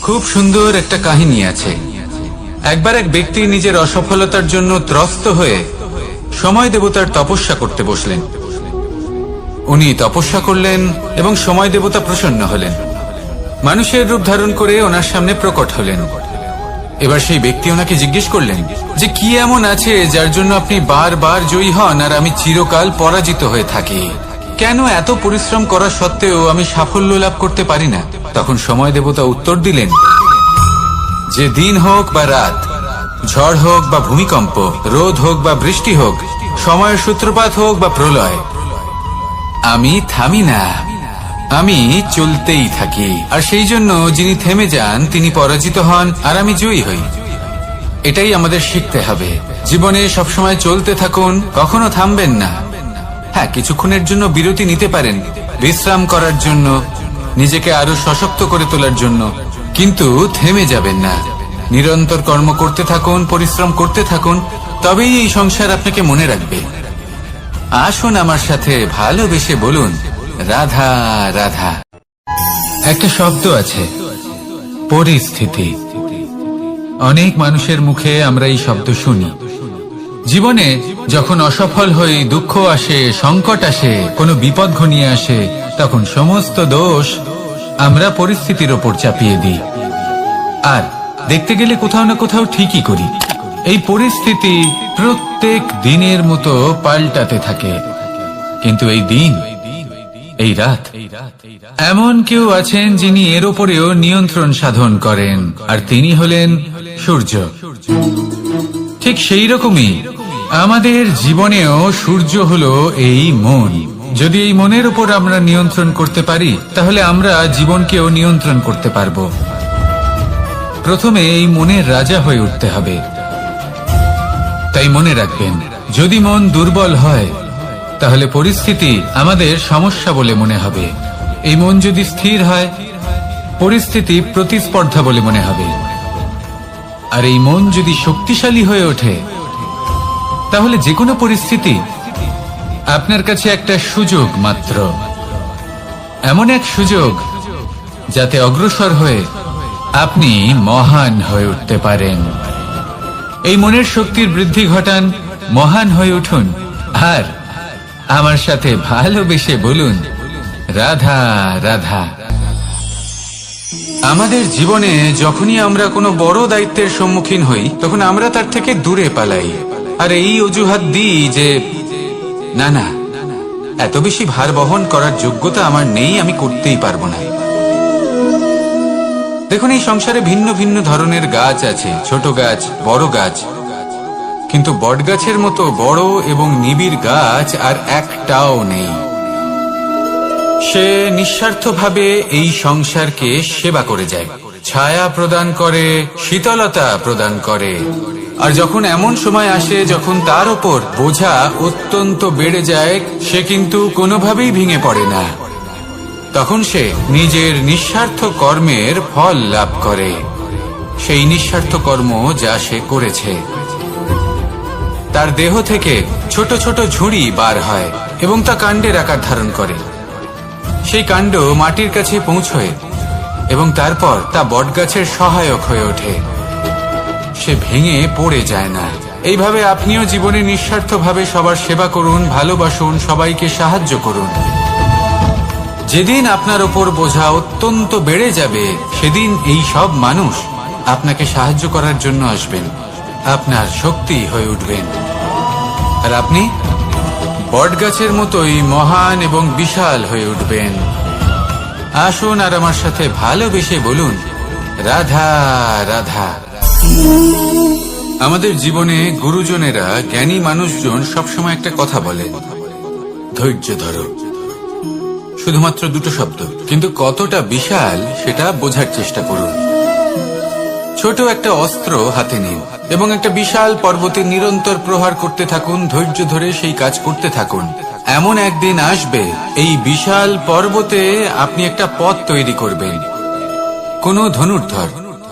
খুব সুন্দর একটা কাহিনী আছে। একবার এক ব্যক্তি নিজের অসফলতার জন্য ত্রস্ত হয়ে সময় দেবতার তপস্যা করতে বসলেন। উনি তপস্যা করলেন এবং সময় দেবতা প্রসন্ন হলেন, মানুষের রূপ ধারণ করে ওনার সামনে প্রকট হলেন। এবার সেই ব্যক্তি ওনাকে জিজ্ঞেস করলেন যে কি এমন আছে যার জন্য আপনি বারবার জয়ী হন আর আমি চিরকাল পরাজিত হয়ে থাকি? কেন এত পরিশ্রম করা সত্ত্বেও আমি সাফল্য লাভ করতে পারি না? তখন সময় দেবতা উত্তর দিলেন যে দিন হোক বা রাত, ঝড় হোক বা ভূমিকম্প, রোদ হোক বা বৃষ্টি হোক, সময়ের সূত্রপাত হোক বা প্রলয়, আমি থামি না, আমি চলতেই থাকি। আর সেই জন্য যিনি থেমে যান তিনি পরাজিত হন আর আমি জয়ী হই। এটাই আমাদের শিখতে হবে। জীবনে সবসময় চলতে থাকুন, কখনো থামবেন না। হ্যাঁ, কিছুক্ষণের জন্য বিরতি নিতে পারেন, বিশ্রাম করার জন্য, নিজেকে আরো সশক্ত করে তোলার জন্য, কিন্তু থেমে যাবেন না। নিরন্তর কর্ম করতে থাকুন, পরিশ্রম করতে থাকুন, তবেই এই সংসার আপনাকে মনে রাখবে। আসুন আমার সাথে ভালোবেসে বলুন রাধা রাধা। একটা শব্দ আছে, পরিস্থিতি। অনেক মানুষের মুখে আমরা এই শব্দ শুনি। জীবনে যখন অসফল হই, দুঃখ আসে, সংকট আসে, কোনো বিপদ ঘনিয়ে আসে, তখন সমস্ত দোষ আমরা পরিস্থিতির ওপর চাপিয়ে দিই। আর দেখতে গেলে কোথাও না কোথাও ঠিকই করি। এই পরিস্থিতি প্রত্যেক দিনের মতো পাল্টাতে থাকে, কিন্তু এই দিন, এই রাত, এমন কেউ আছেন যিনি এর ওপরেও নিয়ন্ত্রণ সাধন করেন, আর তিনি হলেন সূর্য। ঠিক সেই রকমই আমাদের জীবনেও সূর্য হলো এই মন। যদি এই মনের উপর আমরা নিয়ন্ত্রণ করতে পারি, তাহলে আমরা জীবনকেও নিয়ন্ত্রণ করতে পারবো। প্রথমে এই মনের রাজা হয়ে উঠতে হবে। তাই মনে রাখবেন, যদি মন দুর্বল হয় তাহলে পরিস্থিতি আমাদের সমস্যা বলে মনে হবে। এই মন যদি স্থির হয়, পরিস্থিতি প্রতিস্পর্ধা বলে মনে হবে। আর এই মন যদি শক্তিশালী হয়ে ওঠে, তাহলে যে কোনো পরিস্থিতি আপনার কাছে একটা সুযোগ মাত্র। এমন এক সুযোগ যাতে অগ্রসর হয়ে আপনি মহান হয়ে উঠতে পারেন। এই মনের শক্তির বৃদ্ধি ঘটান, মহান হয়ে উঠুন, আর আমার সাথে ভালোবেসে বলুন রাধা রাধা। আমাদের জীবনে যখনই আমরা কোনো বড় দায়িত্বের সম্মুখীন হই, তখন আমরা তার থেকে দূরে পালাই, আর এই অজুহাত দিই যে না না, এত বেশি ভার বহন করার যোগ্যতা আমার নেই, আমি করতেই পারবো না। দেখুন, এই সংসারে ভিন্ন ভিন্ন ধরনের গাছ আছে, ছোট গাছ, বড় গাছ, কিন্তু বট গাছের মতো বড় এবং নিবিড় গাছ আর একটাও নেই। সে নিঃস্বার্থভাবে এই সংসারকে সেবা করে যায়, ছায়া প্রদান করে, শীতলতা প্রদান করে। আর যখন এমন সময় আসে যখন তার ওপর বোঝা অত্যন্ত বেড়ে যায়, সে কিন্তু কোনোভাবেই ভেঙে পড়ে না। তখন সে নিজের নিঃস্বার্থ কর্মের ফল লাভ করে, সেই নিঃস্বার্থ কর্ম যা সে করেছে। তার দেহ থেকে ছোট ছোট ঝুড়ি বার হয় এবং তা কাণ্ডের আকার ধারণ করে। সেই কাণ্ড মাটির কাছে পৌঁছয় এবং তারপর তা বটগাছের সহায়ক হয়ে ওঠে। সে ভেঙে পড়ে যায় না। এইভাবে আপনিও জীবনে নিঃস্বার্থভাবে সবার সেবা করুন, ভালোবাসুন, সবাইকে সাহায্য করুন। যেদিন আপনার ওপর বোঝা অত্যন্ত বেড়ে যাবে, সেদিন এই সব মানুষ আপনাকে সাহায্য করার জন্য আসবেন, আপনার শক্তি হয়ে উঠবেন, আর আপনি বটগাছের মতোই মহান এবং বিশাল হয়ে উঠবেন। আসুন আর আমার সাথে ভালোবেসে বলুন রাধা রাধা। আমাদের জীবনে গুরুজনেরা, জ্ঞানী মানুষজন সবসময় একটা কথা বলেন, ধৈর্য ধরো। শুধুমাত্র দুটো শব্দ, কিন্তু কতটা বিশাল সেটা বোঝার চেষ্টা করুন। ছোট একটা অস্ত্র হাতে নিন এবং একটা বিশাল পর্বতে নিরন্তর প্রহার করতে থাকুন, ধৈর্য ধরে সেই কাজ করতে থাকুন। এমন একদিন আসবে, এই বিশাল পর্বতে আপনি একটা পথ তৈরি করবেন। কোন ধনুর্ধর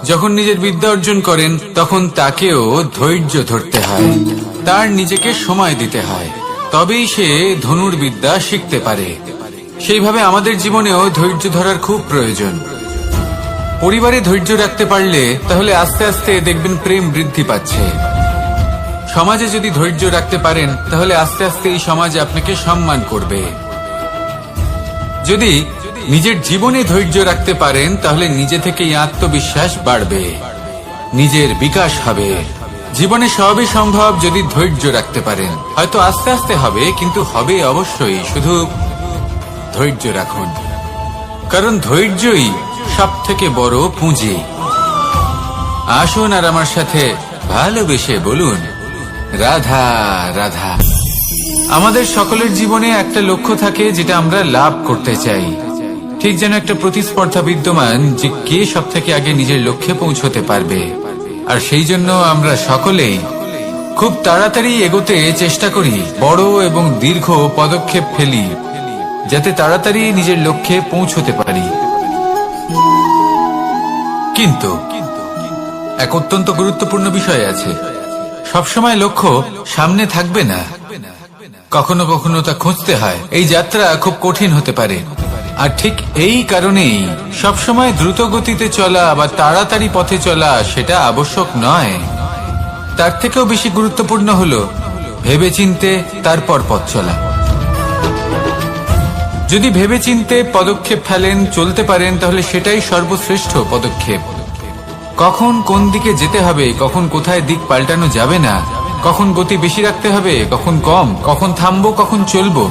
যখন নিজের বিদ্যা অর্জন করেন, তখন তাকেও ধৈর্য ধরতে হয়, তার নিজেকে সময় দিতে হয়, তবেই সে ধনুর্বিদ্যা শিখতে পারে। সেইভাবে আমাদের জীবনেও ধৈর্য ধরার খুব প্রয়োজন। পরিবারে ধৈর্য রাখতে পারলে তাহলে আস্তে আস্তে দেখবেন প্রেম বৃদ্ধি পাচ্ছে। সমাজে যদি ধৈর্য রাখতে পারেন তাহলে আস্তে আস্তে এই সমাজ আপনাকে সম্মান করবে। যদি নিজের জীবনে ধৈর্য রাখতে পারেন তাহলে নিজে থেকেই আত্মবিশ্বাস বাড়বে, নিজের বিকাশ হবে। জীবনে সবই সম্ভব যদি ধৈর্য রাখতে পারেন। হয়তো আস্তে আস্তে হবে, কিন্তু হবে অবশ্যই। শুধু ধৈর্য রাখুন, কারণ ধৈর্যই সবথেকে বড় পুঁজি। আসুন আর আমার সাথে ভালোবেসে বলুন, রাধা রাধা। আমাদের সকলের জীবনে একটা লক্ষ্য থাকে যেটা আমরা লাভ করতে চাই। ঠিক যেন একটা প্রতিস্পর্ধা বিদ্যমান যে কে সব থেকে আগে নিজের লক্ষ্যে পৌঁছতে পারবে। আর সেই জন্য আমরা সকলেই খুব তাড়াতাড়ি এগোতে চেষ্টা করি, বড় এবং দীর্ঘ পদক্ষেপ ফেলি যাতে তাড়াতাড়ি নিজের লক্ষ্যে পৌঁছতে পারি। কিন্তু এক অত্যন্ত গুরুত্বপূর্ণ বিষয় আছে, সবসময় লক্ষ্য সামনে থাকবে না, কখনো কখনো তা খুঁজতে হয়। এই যাত্রা খুব কঠিন হতে পারে। আর ঠিক এই কারণেই সবসময় দ্রুত গতিতে চলা বা তাড়াতাড়ি পথে চলা সেটা আবশ্যক নয়। তার থেকেও বেশি গুরুত্বপূর্ণ হলো ভেবেচিন্তে তারপর পথ চলা। যদি ভেবেচিন্তে পদক্ষেপ ফেলেন, চলতে পারেন, তাহলে সেটাই সর্বশ্রেষ্ঠ পদক্ষেপ। কখন কোন দিকে যেতে হবে, কখন কোথায় দিক পাল্টানো যাবে না, কখন গতি বেশি রাখতে হবে, কখন কম, কখন থামবো, কখন চলবো,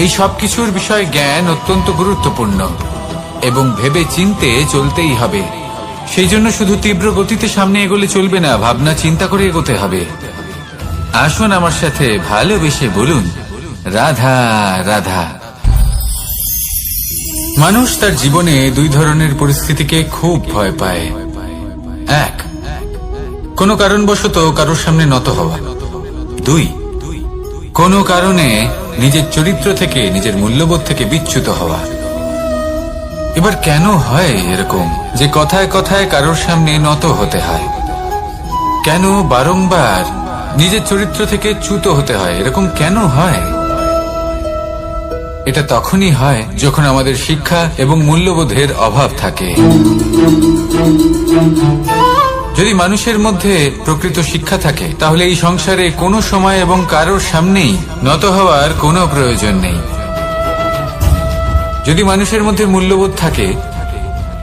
এই সব কিছুর বিষয়ে জ্ঞান অত্যন্ত গুরুত্বপূর্ণ এবং ভেবে চিন্তে চলতেই হবে। সেই জন্য শুধু তীব্র গতিতে সামনে এগোলে চলবে না, ভাবনা চিন্তা করে এগোতে হবে। আসুন আমার সাথে ভালোবেসে বলুন, রাধা রাধা। মানুষ তার জীবনে দুই ধরনের পরিস্থিতিকে খুব ভয় পায়। এক, কোনো কারণবশত কারোর সামনে নত হওয়া। দুই, কোনো কারণে নিজের চরিত্র থেকে, নিজের মূল্যবোধ থেকে বিচ্যুত হওয়া। এবার কেন হয় এরকম যে কথায় কথায় কারোর সামনে নত হতে হয়? কেন বারংবার নিজের চরিত্র থেকে চ্যুত হতে হয়? এরকম কেন হয়? এটা তখনই হয় যখন আমাদের শিক্ষা এবং মূল্যবোধের অভাব থাকে। যদি মানুষের মধ্যে প্রকৃত শিক্ষা থাকে তাহলে এই সংসারে কোনো সময় এবং কারোর সামনেই নত হওয়ার কোনো প্রয়োজন নেই। যদি মানুষের মধ্যে মূল্যবোধ থাকে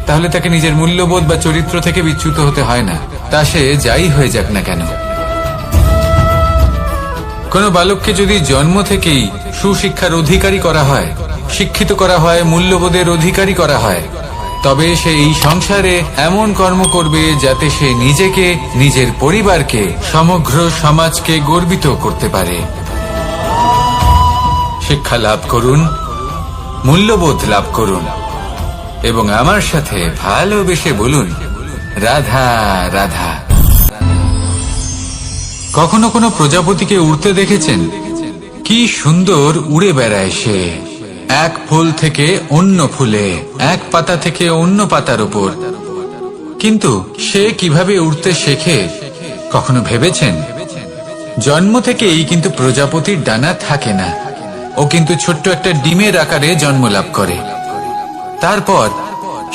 তাহলে তাকে নিজের মূল্যবোধ বা চরিত্র থেকে বিচ্যুত হতে হয় না, তা সে যাই হয়ে যাক না কেন। কোনো বালককে যদি জন্ম থেকেই সুশিক্ষার অধিকারী করা হয়, শিক্ষিত করা হয়, মূল্যবোধের অধিকারী করা হয়, তবে সে এই সংসারে এমন কর্ম করবে যাতে সে নিজেকে, নিজের পরিবারকে, সমগ্র সমাজকে গর্বিত করতে পারে। শিক্ষা লাভ করুন, মূল্যবোধ লাভ করুন এবং আমার সাথে ভালোবেসে বলুন, রাধা রাধা। কখনো কোনো প্রজাপতিকে উড়তে দেখেছেন? কি সুন্দর উড়ে বেড়ায় সে, এক ফুল থেকে অন্য ফুলে, এক পাতা থেকে অন্য পাতার উপর। কিন্তু সে কিভাবে উড়তে শেখে কখনো ভেবেছেন? জন্ম থেকেই কিন্তু প্রজাপতির ডানা থাকে না, ও কিন্তু ছোট্ট একটা ডিমের আকারে জন্ম লাভ করে। তারপর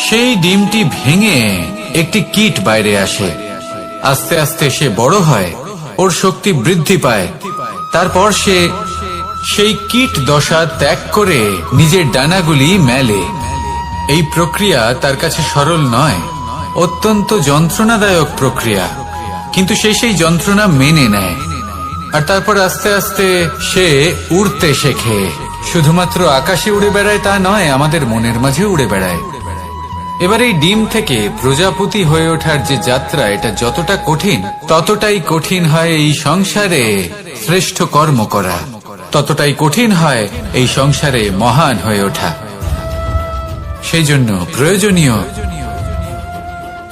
সেই ডিমটি ভেঙে একটি কীট বাইরে আসে। আস্তে আস্তে সে বড় হয়, ওর শক্তি বৃদ্ধি পায়। তারপর সে সেই কীট দশা ত্যাগ করে নিজের ডানাগুলি মেলে। এই প্রক্রিয়া তার কাছে সরল নয়, অত্যন্ত যন্ত্রণাদায়ক প্রক্রিয়া, কিন্তু সে সেই যন্ত্রণা মেনে নেয়। আর তারপর আস্তে আস্তে সে উড়তে শেখে। শুধুমাত্র আকাশে উড়ে বেড়ায় তা নয়, আমাদের মনের মাঝে উড়ে বেড়ায়। এবার এই ডিম থেকে প্রজাপতি হয়ে ওঠার যে যাত্রা, এটা যতটা কঠিন ততটাই কঠিন হয় এই সংসারে শ্রেষ্ঠ কর্ম করা, ততটাই কঠিন হয় এই সংসারে মহান হয়ে ওঠা। সেই জন্য প্রয়োজনীয়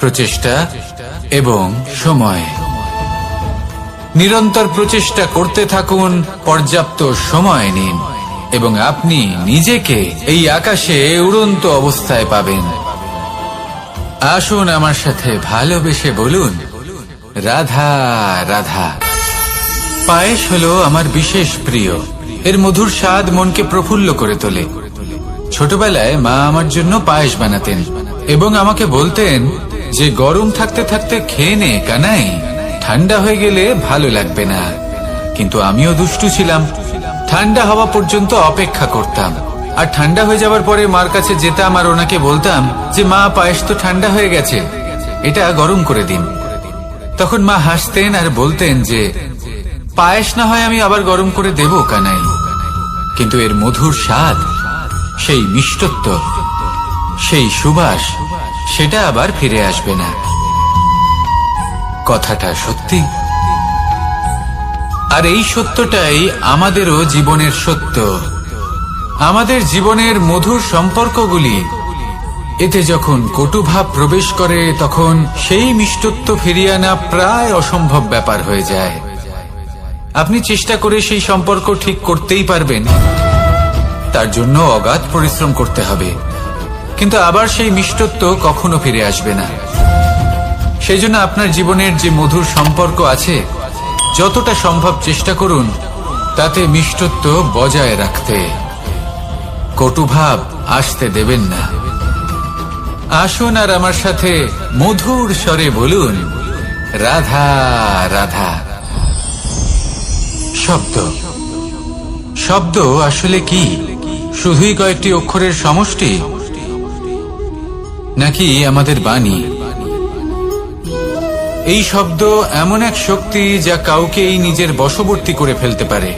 প্রচেষ্টা এবং সময়। নিরন্তর প্রচেষ্টা করতে থাকুন, পর্যাপ্ত সময় নিন এবং আপনি নিজেকে এই আকাশে উড়ন্ত অবস্থায় পাবেন। আসুন আমার সাথে ভালোবেসে বলুন, রাধা রাধা। পায়েস হলো আমার বিশেষ প্রিয়। এর মধুর স্বাদ মনকে প্রফুল্ল করে তোলে। ছোটবেলায় মা আমার জন্য পায়েস বানাতেন এবং আমাকে বলতেন যে গরম থাকতে থাকতে খেয়ে নে কানাই, ঠান্ডা হয়ে গেলে ভালো লাগবে না। কিন্তু আমিও দুষ্টু ছিলাম, ঠান্ডা হওয়া পর্যন্ত অপেক্ষা করতাম, আর ঠান্ডা হয়ে যাওয়ার পরে মার কাছে যেতাম আর ওনাকে বলতাম যে মা, পায়েস তো ঠান্ডা হয়ে গেছে, এটা গরম করে দিন। তখন মা হাসতেন আর বলতেন যে পায়েস না হয় আমি আবার গরম করে দেব কানাই, কিন্তু এর মধুর স্বাদ, সেই মিষ্টত্ব, সেই সুবাস, সেটা আবার ফিরে আসবে না। কথাটা সত্যি, আর এই সত্যটাই আমাদেরও জীবনের সত্য। আমাদের জীবনের মধুর সম্পর্কগুলি, এতে যখন কটুভাব প্রবেশ করে তখন সেই মিষ্টত্ব ফিরিয়ে আনা প্রায় অসম্ভব ব্যাপার হয়ে যায়। আপনি চেষ্টা করে সেই সম্পর্ক ঠিক করতেই পারবেন, তার জন্য অগাধ পরিশ্রম করতে হবে, কিন্তু আবার সেই মিষ্টত্ব কখনো ফিরে আসবে না। সেই জন্য আপনার জীবনের যে মধুর সম্পর্ক আছে, যতটা সম্ভব চেষ্টা করুন তাতে মিষ্টত্ব বজায় রাখতে। কটুভাব আসতে দেবেন না। আসুন আর আমার সাথে মধুর স্বরে বলুন, রাধা রাধা। শব্দ, শব্দ আসলে কি? শুধুই কয়েকটি অক্ষরের সমষ্টি, নাকি আমাদের বাণী? এই শব্দ এমন এক শক্তি যা কাউকে এই নিজের বশবর্তী করে ফেলতে পারে।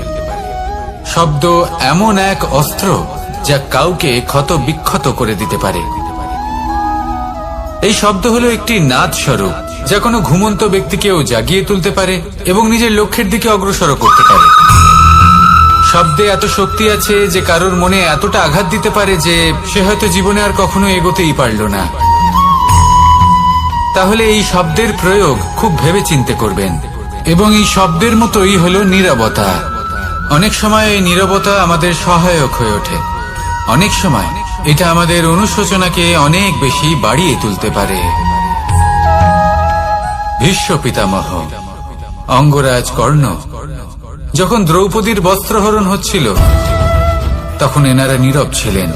শব্দ এমন এক অস্ত্র যা কাউকে ক্ষত বিক্ষত করে দিতে পারে। এই শব্দ হলো একটি নাদ স্বরূপ যা কোনো ঘুমন্ত ব্যক্তিকেও জাগিয়ে তুলতে পারে এবং নিজের লক্ষ্যের দিকে অগ্রসর করতে পারে। শব্দে এত শক্তি আছে যে কারোর মনে এতটা আঘাত দিতে পারে যে সে হয়তো জীবনে আর কখনো এগোতেই পারল না। তাহলে এই শব্দের প্রয়োগ খুব ভেবে চিন্তে করবেন। এবং এই শব্দের মতোই হলো নীরবতা। অনেক সময় এই নীরবতা আমাদের সহায়ক হয়ে ওঠে, অনেক সময় এটা আমাদের অনুশোচনাকে অনেক বেশি বাড়িয়ে তুলতে পারে। ভীষ্ম পিতামহ, অঙ্গরাজ কর্ণ, যখন দ্রৌপদীর বস্ত্রহরণ হচ্ছিল তখন এনারা নীরব ছিলেন।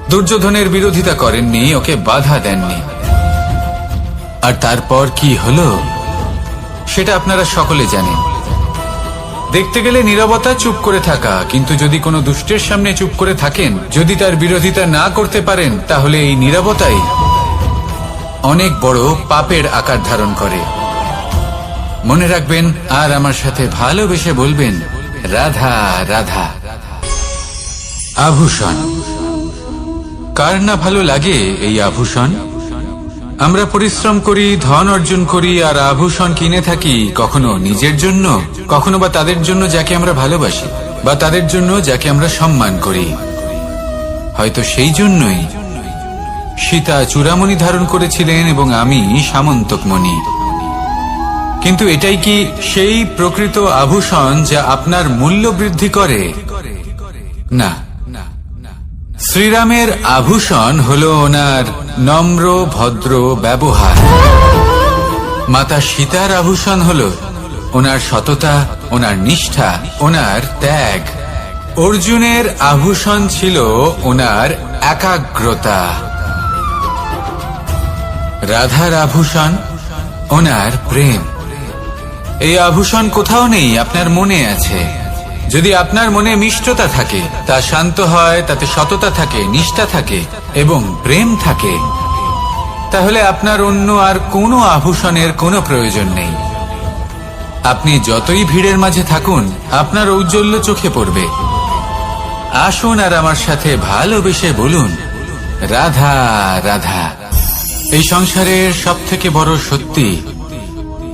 দুর্যোধনের বিরোধিতা করেননি, ওকে বাধা দেননি। আর তারপর কি হলো সেটা আপনারা সকলে জানেন। দেখতে গেলে নীরবতা চুপ করে থাকা, কিন্তু যদি কোনো দুষ্টের সামনে চুপ করে থাকেন, যদি তার বিরোধিতা না করতে পারেন, তাহলে এই নীরবতাই অনেক বড় পাপের আকার ধারণ করে। মনে রাখবেন আর আমার সাথে ভালোবেসে বলবেন, রাধা রাধা। আভূষণ, কার না ভালো লাগে এই আভূষণ? আমরা পরিশ্রম করি, ধন অর্জন করি আর আভূষণ কিনে থাকি, কখনো নিজের জন্য, কখনো বা তাদের জন্য যাকে আমরা ভালোবাসি, বা তাদের জন্য যাকে আমরা সম্মান করি। হয়তো সেই জন্যই সীতা চূড়ামণি ধারণ করেছিলেন এবং আমি সামন্তকমণি। কিন্তু এটাই কি সেই প্রকৃত আভূষণ যা আপনার মূল্য বৃদ্ধি করে? না। শ্রীরামের আভূষণ হলো ওনার নম্র ভদ্র ব্যবহার। মাতা সীতার আভূষণ হলো ওনার সততা, ওনার নিষ্ঠা, ওনার ত্যাগ। অর্জুনের আভূষণ ছিল ওনার একাগ্রতা। রাধার আভূষণ ওনার প্রেম। এই আভূষণ কোথাও নেই, আপনার মনে আছে। যদি আপনার মনে মিষ্টতা থাকে, তা শান্ত হয়, তাতে সততা থাকে, নিষ্ঠা থাকে এবং প্রেম থাকে, তাহলে আপনার অন্য আর কোনো আভূষণের কোনো প্রয়োজন নেই। আপনি যতই ভিড়ের মাঝে থাকুন, আপনার ঔজ্জ্বল্য চোখে পড়বে। আসুন আর আমার সাথে ভালোবেসে বলুন, রাধা রাধা। এই সংসারের সবথেকে বড় সত্যি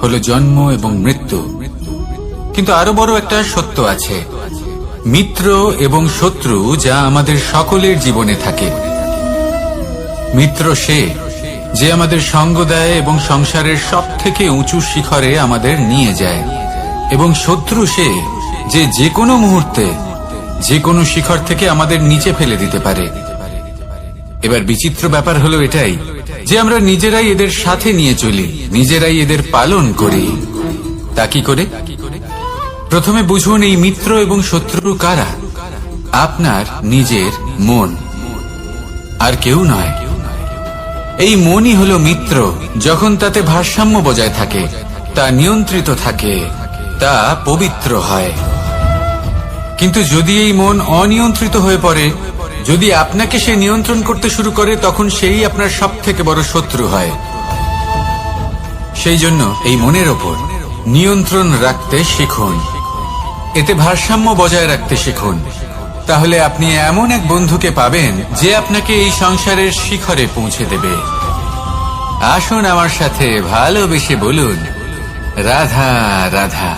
হলো জন্ম এবং মৃত্যু, কিন্তু আরো বড় একটা সত্য আছে, মিত্র এবং শত্রু, যা আমাদের সকলের জীবনে থাকে। মিত্র সে যে আমাদের সঙ্গ দেয় এবং সংসারের সবথেকে উঁচু শিখরে আমাদের নিয়ে যায়, এবং শত্রু সে যে যে কোনো মুহূর্তে যে কোনো শিখর থেকে আমাদের নিচে ফেলে দিতে পারে। এবার বিচিত্র ব্যাপার হলো এটাই যে আমরা নিজেরাই এদের সাথে নিয়ে চলি, নিজেরাই এদের পালন করি। তা কি করে? প্রথমে বুঝুন এই মিত্র এবং শত্রু কারা। আপনার নিজের মন, আর কেউ নয়। এই মনই হলো মিত্র। যখন তাতে ভারসাম্য বজায় থাকে, তা নিয়ন্ত্রিত থাকে, তা পবিত্র হয়। কিন্তু যদি এই মন অনিয়ন্ত্রিত হয়ে পড়ে, যদি আপনাকে সে নিয়ন্ত্রণ করতে শুরু করে, তখন সেই আপনার সবথেকে বড় শত্রু হয়। সেই জন্য এই মনের ওপর নিয়ন্ত্রণ রাখতে শিখুন, এতে ভারসাম্য বজায় রাখতে শিখুন। তাহলে আপনি এমন এক বন্ধুকে পাবেন যে আপনাকে এই সংসারের শিখরে পৌঁছে দেবে। আসুন আমার সাথে ভালোবেসে বলুন, রাধা রাধা।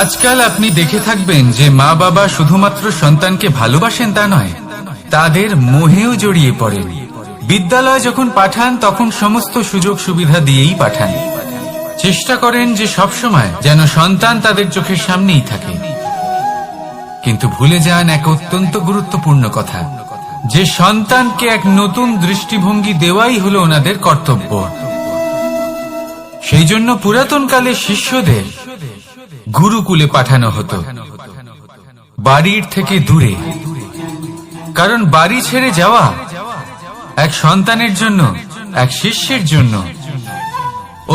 আজকাল আপনি দেখে থাকবেন যে মা বাবা শুধুমাত্র সন্তানকে ভালোবাসেন তা নয়, তাদের মোহেও জড়িয়ে পড়েন। বিদ্যালয়ে যখন পাঠান তখন সমস্ত সুযোগ সুবিধা দিয়েই পাঠান। চেষ্টা করেন যে সবসময় যেন সন্তান তাদের চোখের সামনেই থাকে। কিন্তু ভুলে যান এক অত্যন্ত গুরুত্বপূর্ণ কথা, যে সন্তানকে এক নতুন দৃষ্টিভঙ্গি দেওয়াই হলো ওনাদের কর্তব্য। সেই জন্য পুরাতন কালে শিষ্যদের গুরুকুলে পাঠানো হতো, বাড়ির থেকে দূরে। কারণ বাড়ি ছেড়ে যাওয়া এক সন্তানের জন্য, এক শিষ্যের জন্য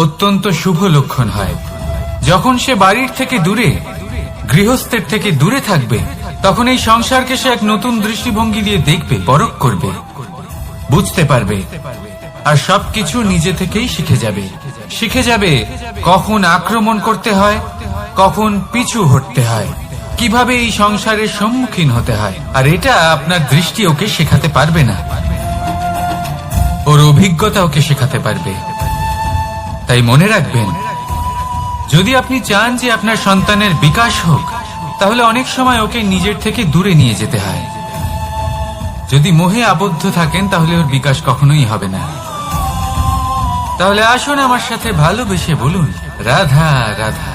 অত্যন্ত শুভ লক্ষণ হয়। যখন সে বাড়ির থেকে দূরে, গৃহস্থের থেকে দূরে থাকবে, তখন এই সংসারকে সে এক নতুন দৃষ্টিভঙ্গি দিয়ে দেখবে, পরখ করবে, বুঝতে পারবে, আর সবকিছু নিজে থেকেই শিখে যাবে। শিখে যাবে কখন আক্রমণ করতে হয়, কখন পিছু হটতে হয়, কিভাবে এই সংসারের সম্মুখীন হতে হয়। আর এটা আপনার দৃষ্টি ওকে শেখাতে পারবে না, ওর অভিজ্ঞতা ওকে শেখাতে পারবে। তাই মনে রাখবেন, যদি আপনি চান যে আপনার সন্তানের বিকাশ হোক, তাহলে অনেক সময় ওকে নিজের থেকে দূরে নিয়ে যেতে হয়। যদি মোহে আবদ্ধ থাকেন, তাহলে ওর বিকাশ কখনোই হবে না। তাহলে আসুন আমার সাথে ভালোবেসে বলুন, রাধা রাধা।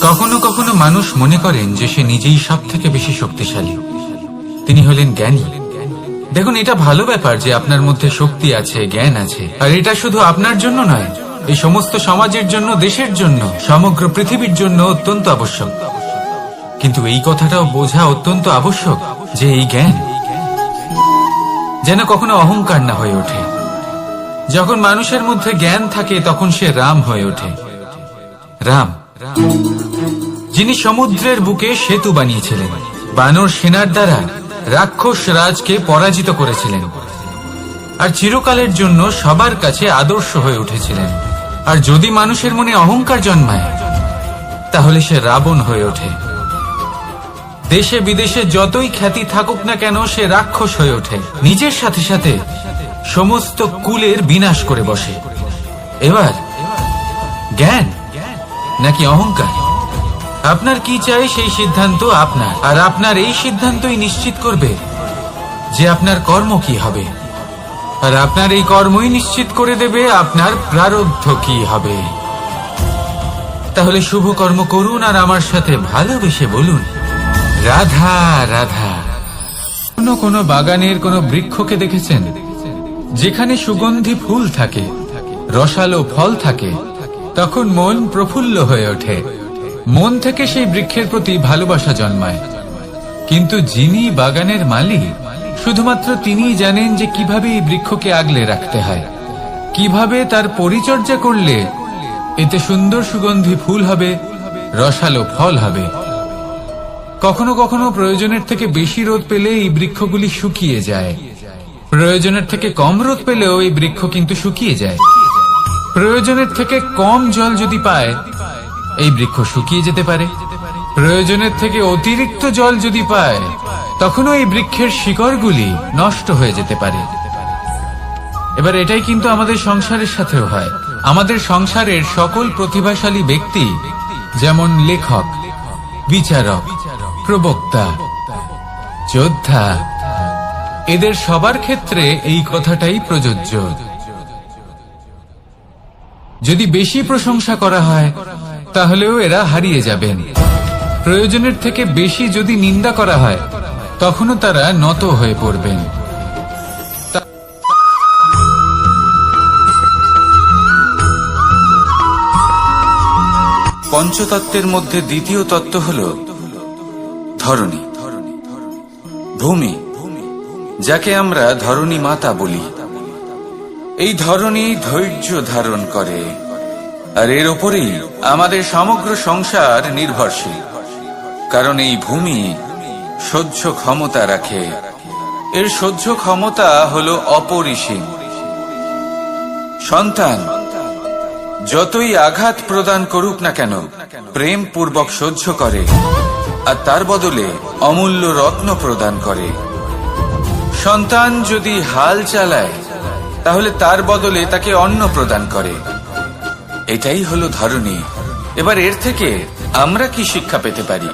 কখনো কখনো মানুষ মনে করেন যে সে নিজেই সব থেকে বেশি শক্তিশালী, তিনি হলেন জ্ঞানী। দেখুন, এটা ভালো ব্যাপার যে আপনার মধ্যে শক্তি আছে, জ্ঞান আছে, আর এটা শুধু আপনার জন্য নয়, এই সমস্ত সমাজের জন্য, দেশের জন্য, সমগ্র পৃথিবীর জন্য অত্যন্ত আবশ্যক। কিন্তু এই কথাটাও বোঝা অত্যন্ত আবশ্যক যে এই জ্ঞান যেন কখনো অহংকার না হয়ে ওঠে। যখন মানুষের মধ্যে জ্ঞান থাকে, তখন সে রাম হয়ে ওঠে। রাম, যিনি সমুদ্রের বুকে সেতু বানিয়েছিলেন, বানর সেনার দ্বারা রাক্ষস রাজকে পরাজিত করেছিলেন, আর চিরকালের জন্য সবার কাছে আদর্শ হয়ে উঠেছিলেন। আর যদি মানুষের মনে অহংকার জন্মায়, তাহলে সে রাবণ হয়ে ওঠে। দেশে বিদেশে যতই খ্যাতি থাকুক না কেন, সে রাক্ষস হয়ে ওঠে, নিজের সাথে সাথে সমস্ত কুলের বিনাশ করে বসে। এবার জ্ঞান নাকি অহংকার, আপনার কি চাই সেই সিদ্ধান্ত আপনার, আর আপনার এই সিদ্ধান্তই নিশ্চিত করবে যে আপনার কর্ম কি হবে, আর আপনার এই কর্মই নিশ্চিত করে দেবে আপনার প্রারব্ধ কি হবে। তাহলে শুভ কর্ম করুন আর আমার সাথে ভালোবেসে বলুন, রাধা রাধা। কোনো বাগানের কোনো বৃক্ষকে দেখেছেন যেখানে সুগন্ধি ফুল থাকে, রসালো ফল থাকে, তখন মন প্রফুল্ল হয়ে ওঠে, মন থেকে সেই বৃক্ষের প্রতি ভালোবাসা জন্মায়। কিন্তু যিনি বাগানের মালিক, শুধুমাত্র তিনিই জানেন যে কিভাবে এই বৃক্ষকে আগলে রাখতে হয়, কিভাবে তার পরিচর্যা করলে এতে সুন্দর সুগন্ধি ফুল হবে, রসালো ফল হবে। কখনো কখনো প্রয়োজনের থেকে বেশি রোদ পেলে এই বৃক্ষগুলি শুকিয়ে যায়, প্রয়োজনের থেকে কম রোদ পেলেও এই বৃক্ষ কিন্তু শুকিয়ে যায়। প্রয়োজনের থেকে কম জল যদি পায়, এই বৃক্ষ শুকিয়ে যেতে পারে। প্রয়োজনের থেকে অতিরিক্ত জল যদি পায়, তখনও এই বৃক্ষের শিকড়গুলি নষ্ট হয়ে যেতে পারে। এবার এটাই কিন্তু আমাদের সংসারের সাথেও হয়। আমাদের সংসারের সকল প্রতিভাশালী ব্যক্তি, যেমন লেখক, বিচারক, প্রবক্তা, যোদ্ধা, এদের সবার ক্ষেত্রে এই কথাটাই প্রযোজ্য। যদি বেশি প্রশংসা করা হয়, তাহলেও এরা হারিয়ে যাবেন। প্রয়োজনের থেকে বেশি যদি নিন্দা করা হয়, তখনও তারা নত হয়ে পড়বেন। পঞ্চতত্ত্বের মধ্যে দ্বিতীয় তত্ত্ব হল ধরণী, ভূমি, যাকে আমরা ধরণী মাতা বলি। এই ধরনী ধৈর্য ধারণ করে, আর এর ওপরেই আমাদের সমগ্র সংসার নির্ভরশীল। কারণ এই ভূমি সহ্য ক্ষমতা রাখে, এর সহ্য ক্ষমতা হলো অপরিসীম। সন্তান যতই আঘাত প্রদান করুক না কেন, প্রেম পূর্বক সহ্য করে, আর তার বদলে অমূল্য রত্ন প্রদান করে। সন্তান যদি হাল চালায়, তাহলে তার বদলে তাকে অন্ন প্রদান করে। এটাই হলো ধরনী। এবার এর থেকে আমরা কি শিক্ষা পেতে পারি?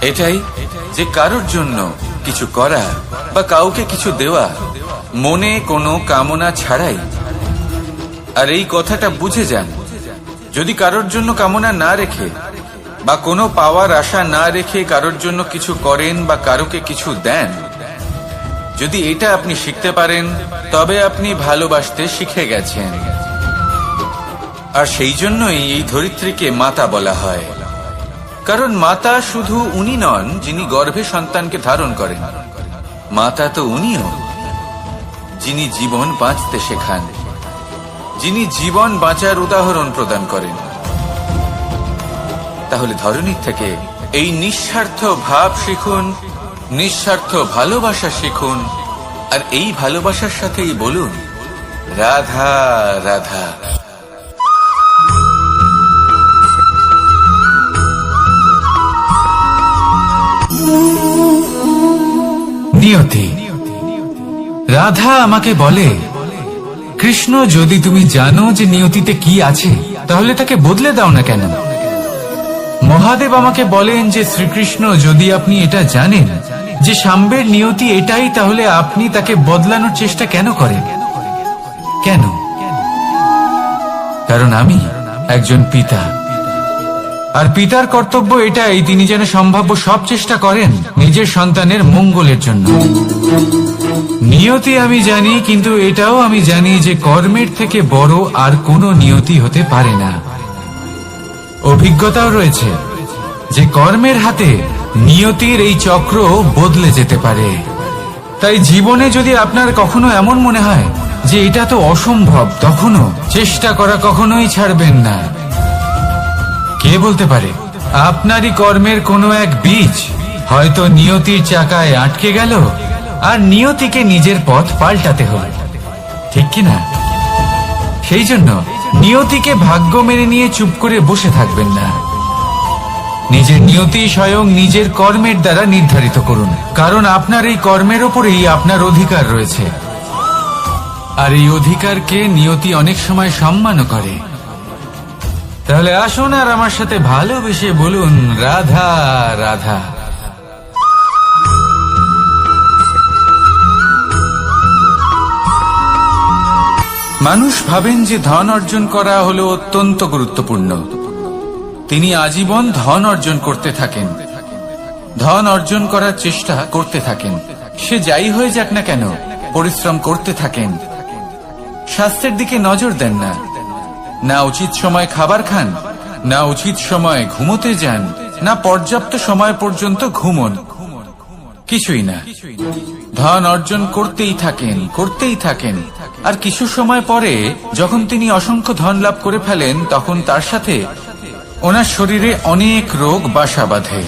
এটাই যে কারোর জন্য কিছু করা বা কাউকে কিছু দেওয়া মনে কোনো কামনা ছাড়াই। আর এই কথাটা বুঝে যান, যদি কারোর জন্য কামনা না রেখে বা কোনো পাওয়ার আশা না রেখে কারোর জন্য কিছু করেন বা কারোকে কিছু দেন, যদি এটা আপনি শিখতে পারেন, তবে আপনি ভালোবাসতে শিখে গেছেন। আর সেই জন্যই এই ধরিত্রীকে মাতা বলা হয়। কারণ মাতা শুধু উনি নন যিনি গর্ভে সন্তানকে ধারণ করেন, মাতা তো উনিও যিনি জীবন বাঁচতে শেখান, যিনি জীবন বাঁচার উদাহরণ প্রদান করেন। তাহলে ধরনীর থেকে এই নিঃস্বার্থ ভাব শিখুন, নিঃস্বার্থ ভালোবাসা শিখুন, আর এই ভালোবাসার সাথেই বলুন রাধা রাধা। নিয়তি। রাধা আমাকে বলে, কৃষ্ণ, যদি তুমি জানো যে নিয়তিতে কি আছে, তাহলে তাকে বদলে দাও না কেন? মহাদেব আমাকে বলেন যে শ্রীকৃষ্ণ, যদি আপনি এটা জানেন যে সাম্বের নিয়তি এটাই, তাহলে আপনি তাকে বদলানোর চেষ্টা কেন করেন? কেন? কারণ আমি একজন পিতা, আর পিতার কর্তব্য এটাই, তিনি যেন সম্ভাব্য সব চেষ্টা করেন নিজের সন্তানের মঙ্গলের জন্য। নিয়তি আমি জানি, কিন্তু এটাও আমি জানি যে কর্মের থেকে বড় আর কোনো নিয়তি হতে পারে না। অভিজ্ঞতাও রয়েছে যে কর্মের হাতে নিয়তির এই চক্র বদলে যেতে পারে। তাই জীবনে যদি আপনার কখনো এমন মনে হয় যে এটা তো অসম্ভব, তখনও চেষ্টা করা কখনোই ছাড়বেন না। কে বলতে পারে আপনারই কর্মের কোনো এক বীজ হয়তো নিয়তির চাকায় আটকে গেল, আর নিয়তিকে নিজের পথ পাল্টাতে হল, ঠিক কিনা? সেই জন্য নিয়তিকে ভাগ্য মেনে নিয়ে চুপ করে বসে থাকবেন না। নিজের নিয়তি স্বয়ং নিজের কর্মের দ্বারা নির্ধারিত করুন, কারণ আপনার এই কর্মের ওপরেই আপনার অধিকার রয়েছে। আর এই অধিকারকে নিয়তি অনেক সময় সম্মানও করে। তাহলে আসুন আর আমার সাথে ভালোবেসে বলুন রাধা রাধা। মানুষ ভাবেন যে ধন অর্জন করা হলো অত্যন্ত গুরুত্বপূর্ণ। তিনি আজীবন ধন অর্জন করতে থাকেন, ধন অর্জন করার চেষ্টা করতে থাকেন। সে যাই হয়ে যাক না কেন, পরিশ্রম করতে থাকেন। স্বাস্থ্যের দিকে নজর দেন না, না উচিত সময় খাবার খান, না উচিত সময় ঘুমোতে যান, না পর্যাপ্ত সময় পর্যন্ত ঘুমন, কিছুই না। ধন অর্জন করতেই থাকেন, করতেই থাকেন। আর কিছু সময় পরে যখন তিনি অসংখ্য ধন লাভ করে ফেলেন, তখন তার সাথে ওনার শরীরে অনেক রোগ বাসা বাঁধে।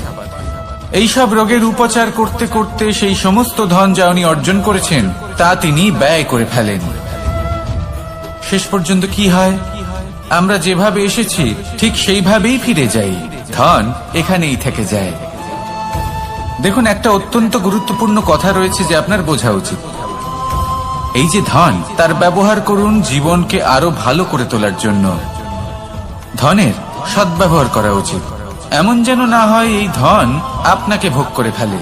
এইসব রোগের উপচার করতে করতে সেই সমস্ত ধন যা উনি অর্জন করেছেন তা তিনি ব্যয় করে ফেলেন। শেষ পর্যন্ত কি হয়? আমরা যেভাবে এসেছি ঠিক সেইভাবেই ফিরে যাই, ধন এখানেই থেকে যায়। দেখুন, একটা অত্যন্ত গুরুত্বপূর্ণ কথা রয়েছে যে আপনার বোঝা উচিত। এই যে ধন, তার ব্যবহার করুন জীবনকে আরো ভালো করে তোলার জন্য। ধনের সদ্ব্যবহার করা উচিত, এমন যেন না হয় এই ধন আপনাকে ভোগ করে ফেলে।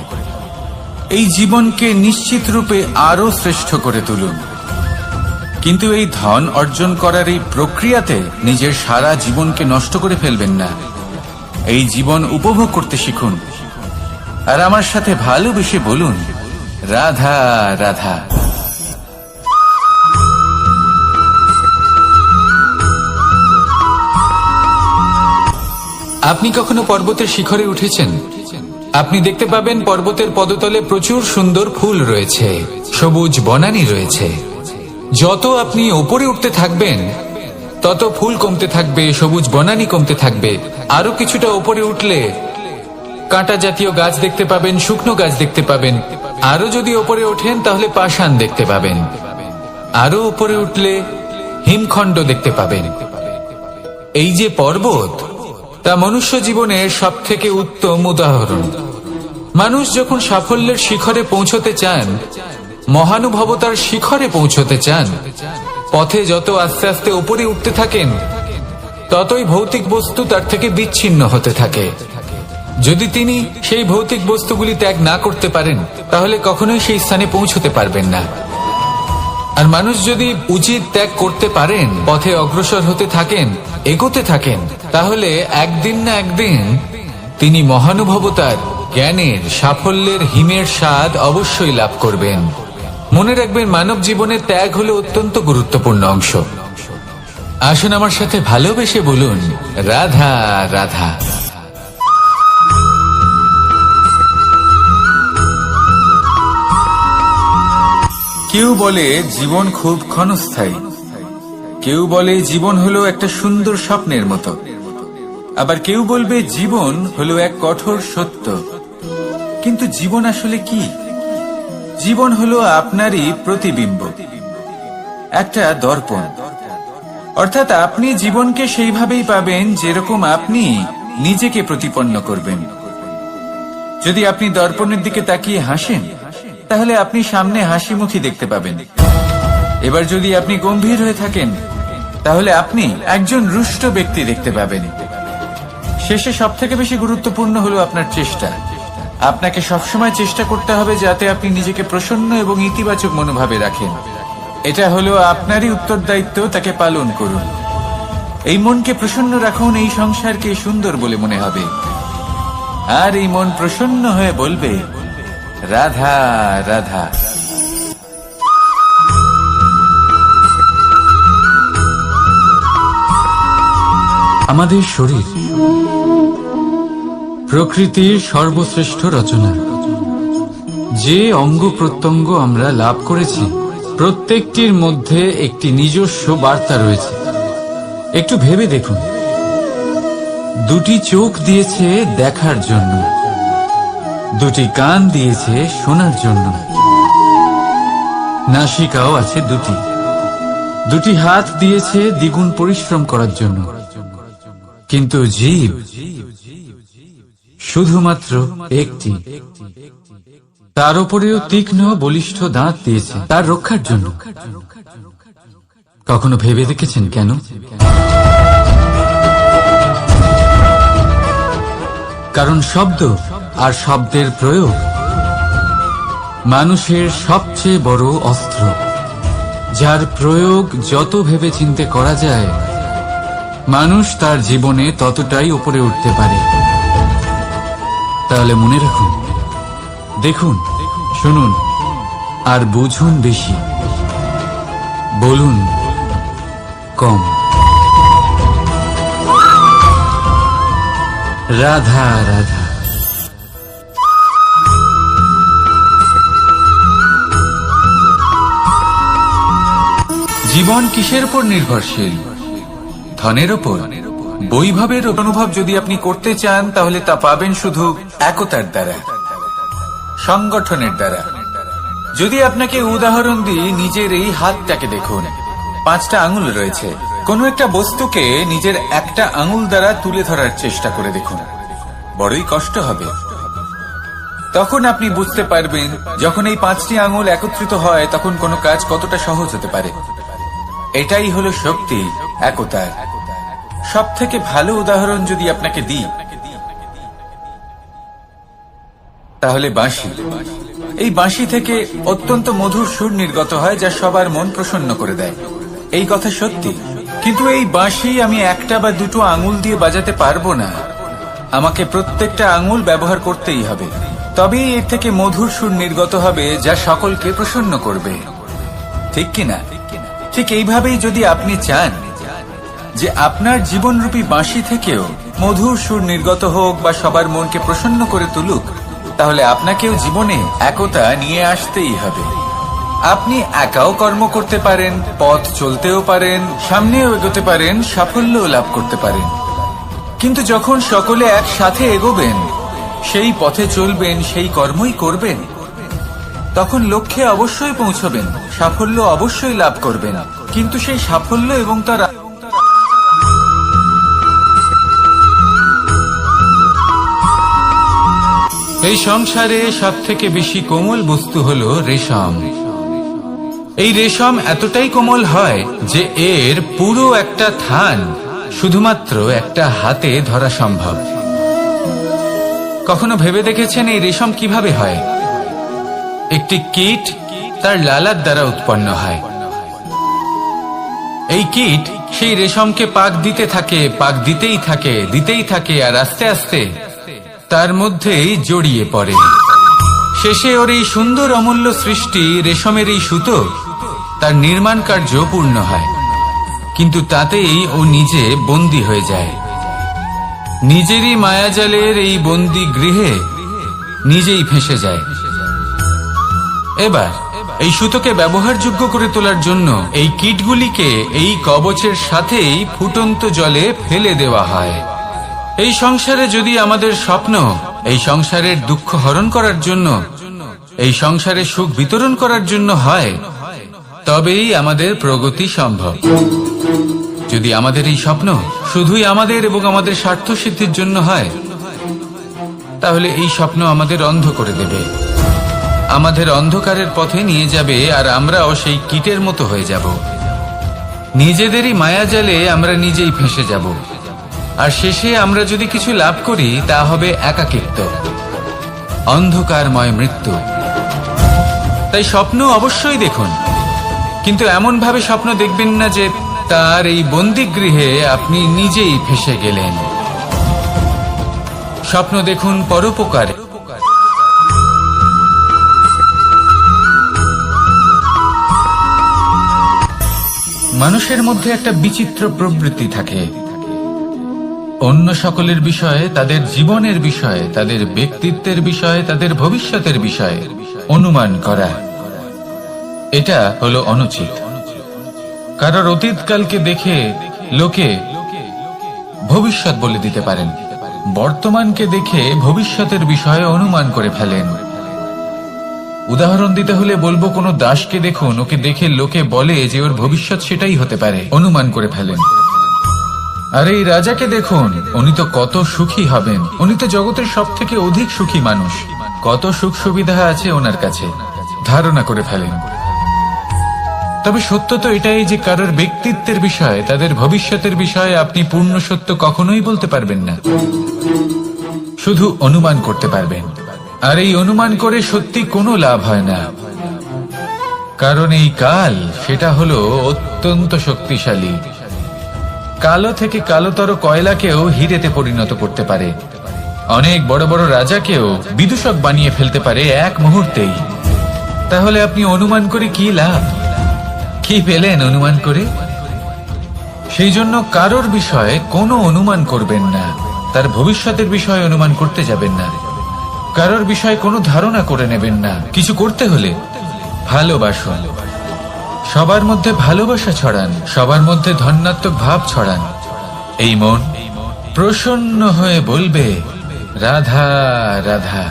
এই জীবনকে নিশ্চিত রূপে আরো শ্রেষ্ঠ করে তুলুন। কিন্তু এই ধন অর্জন করার এই প্রক্রিয়াতে নিজের সারা জীবনকে নষ্ট করে ফেলবেন না। এই জীবন উপভোগ করতে শিখুন, আর আমার সাথে ভালোবেসে বলুন রাধা রাধা। আপনি কখনো পর্বতের শিখরে উঠেছেন? আপনি দেখতে পাবেন পর্বতের পদতলে প্রচুর সুন্দর ফুল রয়েছে, সবুজ বনানী রয়েছে। যত আপনি ওপরে উঠতে থাকবেন তত ফুল কমতে থাকবে, সবুজ বনানী কমতে থাকবে। আরো কিছুটা ওপরে উঠলে কাঁটা জাতীয় গাছ দেখতে পাবেন, শুকনো গাছ দেখতে পাবেন। আরো যদি ওপরে ওঠেন তাহলে পাষাণ দেখতে পাবেন। আরো উপরে উঠলে হিমখণ্ড দেখতে পাবেন। এই যে পর্বত, তা মনুষ্য জীবনের সব থেকে উত্তম উদাহরণ। মানুষ যখন সাফল্যের শিখরে পৌঁছতে চান, মহানুভবতার শিখরে পৌঁছতে চান, পথে যত আস্তে আস্তে উপরে উঠতে থাকেন ততই ভৌতিক বস্তু তার থেকে বিচ্ছিন্ন হতে থাকে। যদি তিনি সেই ভৌতিক বস্তুগুলি ত্যাগ না করতে পারেন তাহলে কখনোই সেই স্থানে পৌঁছতে পারবেন না। আর মানুষ যদি উচিত ত্যাগ করতে পারেন, পথে অগ্রসর হতে থাকেন, এগোতে থাকেন, তাহলে একদিন না একদিন তিনি মহানুভবতার, জ্ঞানের, সাফল্যের হিমের স্বাদ অবশ্যই লাভ করবেন। মনে রাখবেন, মানব জীবনের ত্যাগ হলো অত্যন্ত গুরুত্বপূর্ণ অংশ। আসুন আমার সাথে ভালোবেসে বলুন, রাধা রাধা। কেউ বলে জীবন খুব ক্ষণস্থায়ী, কেউ বলে জীবন হলো একটা সুন্দর স্বপ্নের মতো, আবার কেউ বলবে জীবন হলো এক কঠোর সত্য। কিন্তু জীবন আসলে কি? জীবন হলো আপনারই প্রতিবিম্ব, একটা দর্পণ। অর্থাৎ আপনি জীবনকে সেইভাবেই পাবেন যেরকম আপনি নিজেকে প্রতিপন্ন করবেন। যদি আপনি দর্পণের দিকে তাকিয়ে হাসেন তাহলে আপনি সামনে হাসি মুখী দেখতে পাবেন। এবার যদি আপনি গম্ভীর হয়ে থাকেন তাহলে আপনি একজন রুষ্ট ব্যক্তি দেখতে পাবেন। শেষে সবথেকে বেশি গুরুত্বপূর্ণ হলো আপনার চেষ্টা। আপনাকে সবসময় চেষ্টা করতে হবে যাতে আপনি নিজেকে প্রসন্ন এবং ইতিবাচক মনোভাবে রাখেন। এটা হলো আপনারই উত্তরদায়িত্ব, তাকে পালন করুন। এই মনকে প্রসন্ন রাখুন, এই সংসারকে সুন্দর বলে মনে হবে। আর এই মন প্রসন্ন হয়ে বলবে, রাধা রাধা। আমাদের শরীর প্রকৃতির সর্বশ্রেষ্ঠ রচনা। যে অঙ্গ প্রত্যঙ্গ আমরা লাভ করেছি প্রত্যেকটির মধ্যে একটি নিজস্ব বার্তা রয়েছে। একটু ভেবে দেখুন, দুটি চোখ দিয়েছে দেখার জন্য, দুটি কান দিয়েছে শোনার জন্য, নাসিকাও আছে দুটি, দুটি হাত দিয়েছে দ্বিগুণ পরিশ্রম করার জন্য। কিন্তু জীব শুধুমাত্র একটি। তার উপরেও তীক্ষ্ণ বলিষ্ঠ দাঁত দিয়েছে তার রক্ষার জন্য। কখনো ভেবে দেখেছেন কেন? কারণ শব্দ আর শব্দের প্রয়োগ মানুষের সবচেয়ে বড় অস্ত্র, যার প্রয়োগ যত ভেবে চিন্তে করা যায় মানুষ তার জীবনে ততটাই উপরে উঠতে পারে। তাহলে মনে রাখুন, দেখুন, শুনুন আর বুঝুন বেশি, বলুন কম। রাধা রাধা। জীবন কিসের উপর নির্ভরশীল? ধনের উপর, বৈভবের অনুভব যদি আপনি করতে চান তাহলে তা পাবেন শুধু একতার দ্বারা, সংগঠনের দ্বারা। যদি আপনাকে উদাহরণ দিই, নিজের এই হাতটাকে দেখুন, 5টা আঙুল রয়েছে। কোন একটা বস্তুকে নিজের একটা আঙুল দ্বারা তুলে ধরার চেষ্টা করে দেখুন, বড়ই কষ্ট হবে। তখন আপনি বুঝতে পারবেন যখন এই 5টি আঙুল একত্রিত হয় তখন কোনো কাজ কতটা সহজ হতে পারে। এটাই হলো শক্তি, একতার। সব থেকে ভালো উদাহরণ যদি আপনাকে দিই তাহলে বাঁশি। এই বাঁশি থেকে অত্যন্ত মধুর সুর নির্গত হয় যা সবার মন প্রসন্ন করে দেয়। এই কথা সত্যি। কিন্তু এই বাঁশি আমি একটা বা দুটো আঙুল দিয়ে বাজাতে পারবো না, আমাকে প্রত্যেকটা আঙুল ব্যবহার করতেই হবে। তবেই এর থেকে মধুর সুর নির্গত হবে যা সকলকে প্রসন্ন করবে, ঠিক কিনা? ঠিক এইভাবেই যদি আপনি চান যে আপনার জীবনরূপী বাঁশি থেকেও মধুর সুর নির্গত হোক বা সবার মনকে প্রসন্ন করে তুলুক, তাহলে আপনাকেও জীবনে একতা নিয়ে আসতেই হবে। আপনি একাও কর্ম করতে পারেন, পথ চলতেও পারেন, সামনেও এগোতে পারেন, সাফল্যও লাভ করতে পারেন। কিন্তু যখন সকলে একসাথে এগোবেন, সেই পথে চলবেন, সেই কর্মই করবেন, তখন লক্ষ্যে অবশ্যই পৌঁছবেন, সাফল্য অবশ্যই লাভ করবেন। কিন্তু সেই সাফল্য এবং তার এই সংসারে সবথেকে বেশি কোমল বস্তু হলো রেশম। এই রেশম এতটাই কোমল হয় যে এর পুরো একটা থান শুধুমাত্র একটা হাতে ধরা সম্ভব। কখনো ভেবে দেখেছেন এই রেশম কিভাবে হয়? একটি কীট তার লালার দ্বারা উৎপন্ন হয়। এই কীট সেই রেশমকে পাক দিতে থাকে, পাক দিতেই থাকে, আর আস্তে আস্তে তার মধ্যেই জড়িয়ে পড়ে। শেষে ওর এই সুন্দর অমূল্য সৃষ্টি রেশমের এই সুতো তার নির্মাণ কার্য পূর্ণ হয়। কিন্তু তাতেই ও নিজে বন্দী হয়ে যায়। নিজেরই মায়াজালের এই বন্দী গৃহে নিজেই ফেঁসে যায়। এবার এই সুতোকে ব্যবহারযোগ্য করে তোলার জন্য এই কীটগুলিকে এই কবচের সাথেই ফুটন্ত জলে ফেলে দেওয়া হয়। এই সংসারে যদি আমাদের স্বপ্ন এই সংসারের দুঃখ হরণ করার জন্য, এই সংসারে সুখ বিতরণ করার জন্য হয়, তবেই আমাদের প্রগতি সম্ভব। যদি আমাদের এই স্বপ্ন শুধুই আমাদের এবং আমাদের স্বার্থ সিদ্ধির জন্য হয়, তাহলে এই স্বপ্ন আমাদের অন্ধ করে দেবে, আমাদের অন্ধকারের পথে নিয়ে যাবে, আর আমরাও সেই কীটের মতো হয়ে যাব। নিজেদেরই মায়াজালে আমরা নিজেই ফেঁসে যাব, আর শেষে আমরা যদি কিছু লাভ করি তা হবে একাকিত্ব, অন্ধকারময় মৃত্যু। তাই স্বপ্ন অবশ্যই দেখুন, কিন্তু এমন ভাবে স্বপ্ন দেখবেন না যে তার এই বন্দিগৃহে আপনি নিজেই ফেঁসে গেলেন। স্বপ্ন দেখুন পরোপকারে। মানুষের মধ্যে একটা বিচিত্র প্রবৃত্তি থাকে, অন্য সকলের বিষয়ে, তাদের জীবনের বিষয়ে, তাদের ব্যক্তিত্বের বিষয়ে, তাদের ভবিষ্যতের বিষয়ে অনুমান করা। এটা হলো অনুচিত। কারোর অতীতকালকে দেখে লোকে ভবিষ্যৎ বলে দিতে পারেন, বর্তমানকে দেখে ভবিষ্যতের বিষয়ে অনুমান করে ফেলেন। উদাহরণ দিতে হলে বলবো, কোনো দাসকে দেখুন, ওকে দেখে লোকে বলে যে ওর ভবিষ্যৎ সেটাই হতে পারে, অনুমান করে ফেলেন। আর এই রাজাকে দেখুন, উনি তো কত সুখী হবেন, উনি তো জগতের সব থেকে অধিক সুখী মানুষ, কত সুখ সুবিধা আছে ওনার কাছে, ধারণা করে ফেলেন। তবে সত্য তো এটাই যে কারোর ব্যক্তিত্বের বিষয়ে, তাদের ভবিষ্যতের বিষয়ে আপনি পূর্ণ সত্য কখনোই বলতে পারবেন না, শুধু অনুমান করতে পারবেন। আর এই অনুমান করে সত্যি কোনো লাভ হয় না, কারণ এই কাল সেটা হলো অত্যন্ত শক্তিশালী। কালো থেকে কালোতর কয়লাকেও হীরেতে পরিণত করতে পারে, অনেক বড় বড় রাজাকেও বিদূষক বানিয়ে ফেলতে পারে এক মুহূর্তেই। তাহলে আপনি অনুমান করে কি লাভ? কি পেলেন অনুমান করে? সেই জন্য কারোর বিষয়ে কোনো অনুমান করবেন না, তার ভবিষ্যতের বিষয়ে অনুমান করতে যাবেন না, কারোর বিষয়ে কোনো ধারণা করে নেবেন না। কিছু করতে হলে ভালোবাসুন, সবার মধ্যে ভালোবাসা ছড়ান, সবার মধ্যে ধন্যাত্মক ভাব ছড়ান। এই মন প্রসন্ন হয়ে বলবে রাধা রাধা।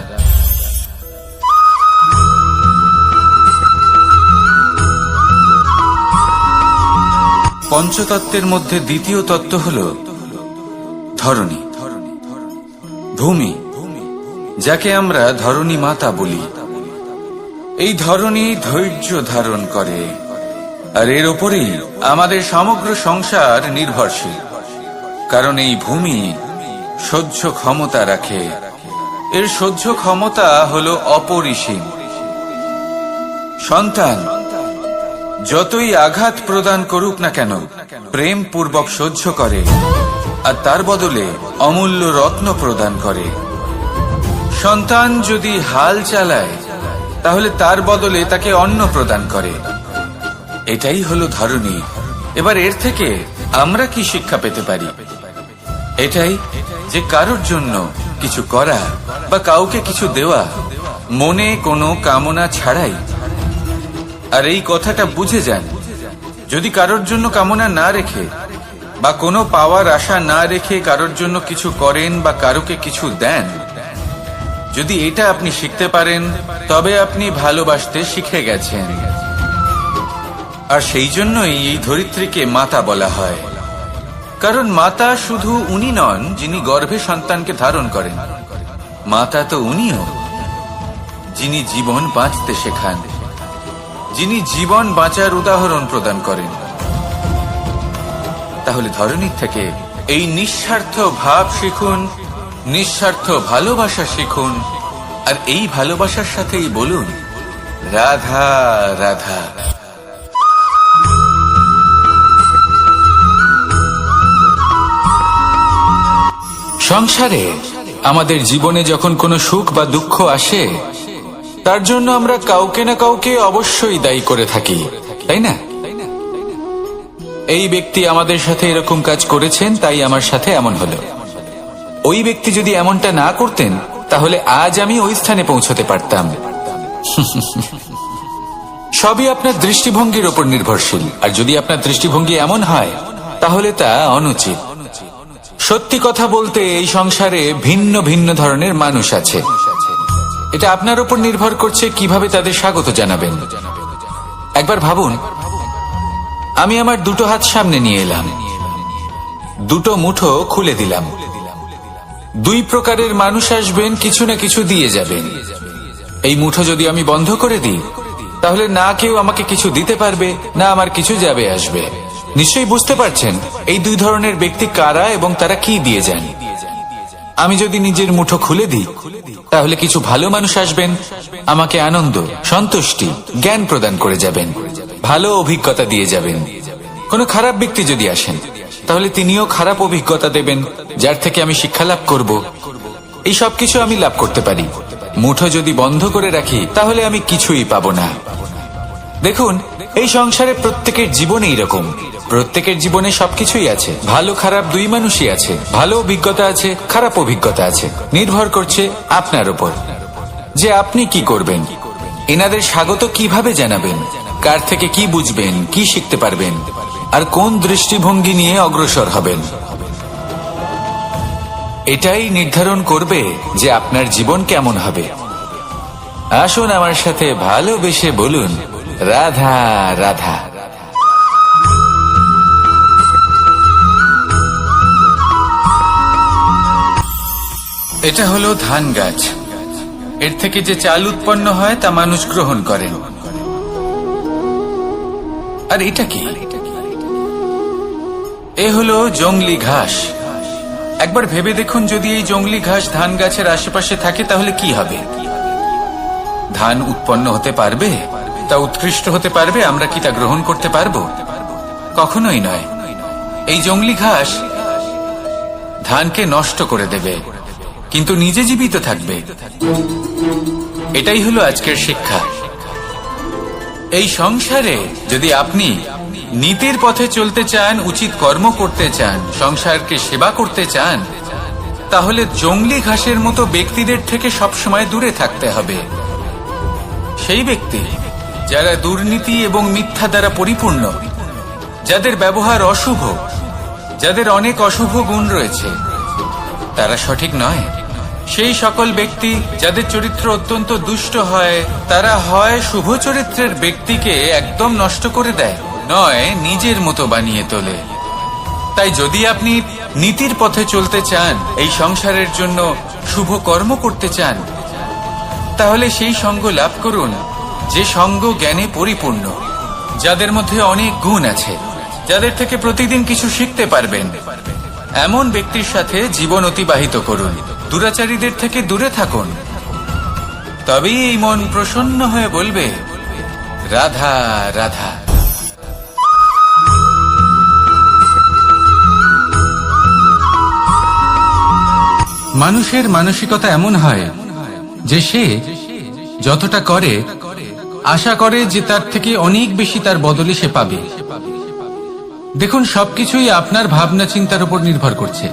পঞ্চতত্ত্বের মধ্যে দ্বিতীয় তত্ত্ব হল ধরণী, ভূমি, যাকে আমরা ধরণী মাতা বলি। এই ধরণী ধৈর্য ধারণ করে, আর এর ওপরেই আমাদের সমগ্র সংসার নির্ভরশীল। কারণ এই ভূমি সহ্য ক্ষমতা রাখে, এর সহ্য ক্ষমতা হলো অপরিসীম। সন্তান যতই আঘাত প্রদান করুক না কেন, প্রেম পূর্বক সহ্য করে, আর তার বদলে অমূল্য রত্ন প্রদান করে। সন্তান যদি হাল চালায়, তাহলে তার বদলে তাকে অন্ন প্রদান করে। এটাই হলো ধরণী। এবার এর থেকে আমরা কি শিক্ষা পেতে পারি? এটাই যে কারোর জন্য কিছু করা বা কাউকে কিছু দেওয়া মনে কোনো কামনা ছাড়াই, আর এই কথাটা বুঝে যান, যদি কারোর জন্য কামনা না রেখে বা কোনো পাওয়ার আশা না রেখে কারোর জন্য কিছু করেন বা কারোকে কিছু দেন, যদি এটা আপনি শিখতে পারেন, তবে আপনি ভালোবাসতে শিখে গেছেন। আর সেই জন্যই এই ধরিত্রীকে মাতা বলা হয়, কারণ মাতা শুধু উনি নন যিনি গর্ভে সন্তানকে ধারণ করেন, মাতা তো উনিও যিনি জীবন বাঁচতে শেখান, যিনি জীবন বাঁচার উদাহরণ প্রদান করেন। তাহলে ধরনীর থেকে এই নিঃস্বার্থ ভাব শিখুন, নিঃস্বার্থ ভালোবাসা শিখুন, আর এই ভালোবাসার সাথেই বলুন রাধা রাধা। সংসারে আমাদের জীবনে যখন কোনো সুখ বা দুঃখ আসে, তার জন্য আমরা কাউকে না কাউকে অবশ্যই দায়ী করে থাকি, তাই না? এই ব্যক্তি আমাদের সাথে এরকম কাজ করেছেন, তাই আমার সাথে এমন হলো। ওই ব্যক্তি যদি এমনটা না করতেন, তাহলে আজ আমি ওই স্থানে পৌঁছতে পারতাম। সবই আপনার দৃষ্টিভঙ্গির উপর নির্ভরশীল, আর যদি আপনার দৃষ্টিভঙ্গি এমন হয়, তাহলে তা অনুচিত। সত্যি কথা বলতে এই সংসারে ভিন্ন ভিন্ন ধরনের মানুষ আছে। এটা আপনার উপর নির্ভর করছে কিভাবে তাদের স্বাগত জানাবেন। একবার ভাবুন, আমি আমার দুটো হাত সামনে নিয়ে এলাম, দুটো মুঠো খুলে দিলাম। দুই প্রকারের মানুষ আসবেন, কিছু না কিছু দিয়ে যাবেন। এই মুঠো যদি আমি বন্ধ করে দিই, তাহলে না কেউ আমাকে কিছু দিতে পারবে, না আমার কিছু যাবে আসবে। নিশ্চয়ই বুঝতে পারছেন এই দুই ধরনের ব্যক্তি কারা এবং তারা কি দিয়ে যান। আমি যদি নিজের মুঠো খুলে দিই, তাহলে কিছু ভালো মানুষ আসবেন, আমাকে আনন্দ, সন্তুষ্টি, জ্ঞান প্রদান করে যাবেন, ভালো অভিজ্ঞতা দিয়ে যাবেন। কোনো খারাপ ব্যক্তি যদি আসেন, তাহলে তিনিও খারাপ অভিজ্ঞতা দেবেন, যার থেকে আমি শিক্ষা লাভ করব। এই সব কিছু আমি লাভ করতে পারি। মুঠো যদি বন্ধ করে রাখি, তাহলে আমি কিছুই পাবো না। দেখুন, এই সংসারে প্রত্যেকের জীবনে এইরকম, প্রত্যেকের জীবনে সবকিছুই আছে, ভালো খারাপ দুই মানুষই আছে, ভালো অভিজ্ঞতা আছে, খারাপ অভিজ্ঞতা আছে। নির্ভর করছে আপনার উপর যে আপনি কি করবেন, এনাদের স্বাগত কিভাবে জানাবেন, কার থেকে কি বুঝবেন, কি শিখতে পারবেন, আর কোন দৃষ্টিভঙ্গি নিয়ে অগ্রসর হবেন। এটাই নির্ধারণ করবে যে আপনার জীবন কেমন হবে। আসুন আমার সাথে ভালোবেসে বলুন রাধা রাধা। এটা হলো ধান গাছ। এর থেকে যে চাল উৎপন্ন হয় তা মানুষ গ্রহণ করেন। আর এটা কি? এ হলো জংলি ঘাস। একবার ভেবে দেখুন, যদি এই জংলি ঘাস ধান গাছের আশেপাশে থাকে, তাহলে কি হবে? ধান উৎপন্ন হতে পারবে? তা উৎকৃষ্ট হতে পারবে? আমরা কি তা গ্রহণ করতে পারবো? কখনোই নয়। এই জংলি ঘাস ধানকে নষ্ট করে দেবে, কিন্তু নিজে জীবিত থাকবে। এটাই হলো আজকের শিক্ষা। এই সংসারে যদি আপনি নীতির পথে চলতে চান, উচিত কর্ম করতে চান, সংসারকে সেবা করতে চান, তাহলে জংলি ঘাসের মতো ব্যক্তিদের থেকে সবসময় দূরে থাকতে হবে। সেই ব্যক্তি যারা দুর্নীতি এবং মিথ্যা দ্বারা পরিপূর্ণ, যাদের ব্যবহার অশুভ, যাদের অনেক অশুভ গুণ রয়েছে, তারা সঠিক নয়। সেই সকল ব্যক্তি যাদের চরিত্র অত্যন্ত দুষ্ট হয়, তারা হয় শুভ চরিত্রের ব্যক্তিকে একদম নষ্ট করে দেয়, নয় নিজের মতো বানিয়ে তোলে। তাই যদি আপনি নীতির পথে চলতে চান, এই সংসারের জন্য শুভ কর্ম করতে চান, তাহলে সেই সঙ্গ লাভ করুন যে সঙ্গ জ্ঞানে পরিপূর্ণ, যাদের মধ্যে অনেক গুণ আছে, যাদের থেকে প্রতিদিন কিছু শিখতে পারবেন। এমন ব্যক্তির সাথে জীবন অতিবাহিত করুন, দুরাচারীদের থেকে দূরে থাকুন। তবেই এই মন প্রসন্ন হয়ে বলবে রাধা রাধা। মানুষের মানসিকতা এমন হয় যে সে যতটা করে আশা করে যে তার থেকে অনেক বেশি তার বদলে সে পাবে। দেখুন, সবকিছুই আপনার ভাবনা চিন্তার উপর নির্ভর করছে।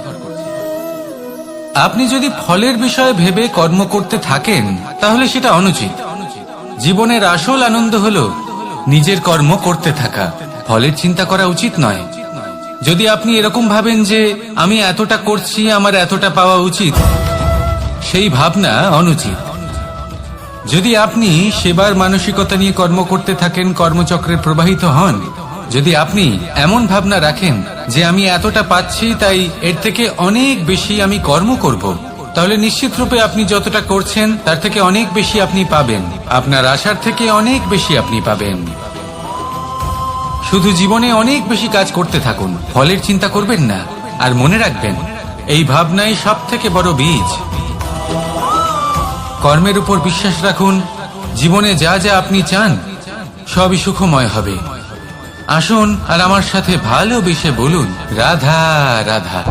আপনি যদি ফলের বিষয়ে ভেবে কর্ম করতে থাকেন, তাহলে সেটা অনুচিত। জীবনের আসল আনন্দ হলো নিজের কর্ম করতে থাকা, ফলের চিন্তা করা উচিত নয়। যদি আপনি এরকম ভাবেন যে আমি এতটা করছি, আমার এতটা পাওয়া উচিত, সেই ভাবনা অনুচিত। যদি আপনি সেবার মানসিকতা নিয়ে কর্ম করতে থাকেন, কর্মচক্রে প্রবাহিত হন, যদি আপনি এমন ভাবনা রাখেন যে আমি এতটা পাচ্ছি, তাই এর থেকে অনেক বেশি আমি কর্ম করব, তাহলে নিশ্চিত রূপে আপনি যতটা করছেন তার থেকে অনেক বেশি আপনি পাবেন, আপনার আশার থেকে অনেক বেশি আপনি পাবেন। শুধু জীবনে অনেক বেশি কাজ করতে থাকুন, ফলের চিন্তা করবেন না। আর মনে রাখবেন, এই ভাবনাই সব থেকে বড় বীজ। কর্মের উপর বিশ্বাস রাখুন, জীবনে যা যা আপনি চান সবই সুখময় হবে। আসুন আর আমার সাথে ভালোবেসে বলুন, রাধা রাধা।